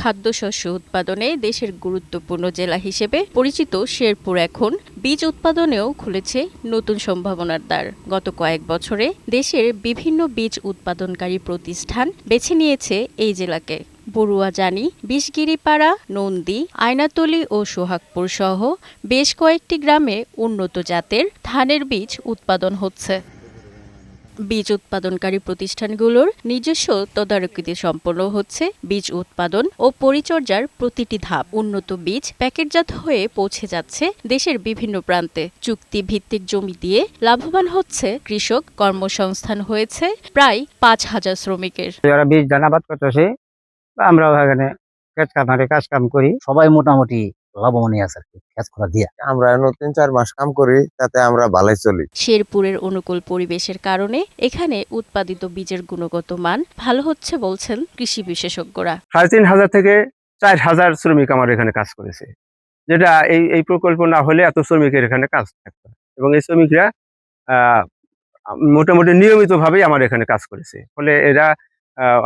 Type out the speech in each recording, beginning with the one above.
খাদ্যশস্য উৎপাদনে দেশের গুরুত্বপূর্ণ জেলা হিসেবে পরিচিত শেরপুর এখন বীজ উৎপাদনেও খুলেছে নতুন সম্ভাবনার দ্বার। গত কয়েক বছরে দেশের বিভিন্ন বীজ উৎপাদনকারী প্রতিষ্ঠান বেছে নিয়েছে এই জেলাকে। বড়ুয়া জানি, বিষগিরিপাড়া, নন্দী, আয়নাতলী ও সোহাগপুর সহ বেশ কয়েকটি গ্রামে উন্নত জাতের ধানের বীজ উৎপাদন হচ্ছে। বীজ উৎপাদনকারী প্রতিষ্ঠানগুলোর নিজস্ব তদারকিতে সম্পন্ন হচ্ছে বীজ উৎপাদন ও পরিচর্যার প্রতিটি ধাপ। উন্নত বীজ প্যাকেটজাত হয়ে পৌঁছে যাচ্ছে দেশের বিভিন্ন প্রান্তে। চুক্তিভিত্তিক জমি দিয়ে লাভবান হচ্ছে কৃষক, কর্মসংস্থান হয়েছে প্রায় ৫,০০০ শ্রমিকের। যারা বীজ ধানাবাদ করতেছে, আমরা এখানে কাজ কাম করি, সবাই মোটামুটি লাভবানই আছে আর কি কাজ করা দিয়ে। আমরা ৩-৪ মাস কাম করি, তাতে আমরা ভালোই চলি। শেরপুরের অনুকূল পরিবেশের কারণে এখানে উৎপাদিত বীজের গুণগত মান ভালো হচ্ছে বলছেন কৃষি বিশেষজ্ঞরা। ৩,৫০০ থেকে ৪,০০০ শ্রমিক আমার এখানে কাজ করেছে, যেটা এই প্রকল্প না হলে এত শ্রমিকের এখানে কাজ থাকতো। এবং এই শ্রমিকরা মোটামুটি নিয়মিতভাবেই আমার এখানে কাজ করেছে, ফলে এরা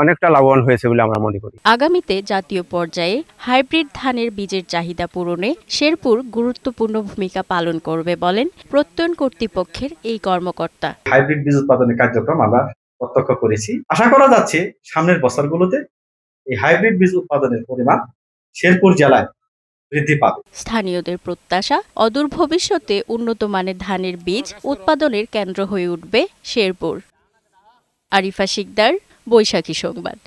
অনেকটা লাভবান হয়েছে বলে আমরা মনে করি। আগামীতে জাতীয় পর্যায়ে হাইব্রিড ধানের বীজের চাহিদা পূরণে শেরপুর গুরুত্বপূর্ণ ভূমিকা পালন করবে বলেন প্রত্যয়ন কর্তৃপক্ষের এই কর্মকর্তা। হাইব্রিড বীজ উৎপাদনের কার্যক্রম আমরা প্রত্যক্ষ করেছি। আশা করা যাচ্ছে সামনের বছরগুলোতে এই হাইব্রিড বীজ উৎপাদনের পরিমাণ শেরপুর জেলায় বৃদ্ধি পাবে। স্থানীয়দের প্রত্যাশা, অদূর ভবিষ্যতে উন্নত মানের ধানের বীজ উৎপাদনের কেন্দ্র হয়ে উঠবে শেরপুর। আরিফা শিকদার, বৈশাখী সংবাদ।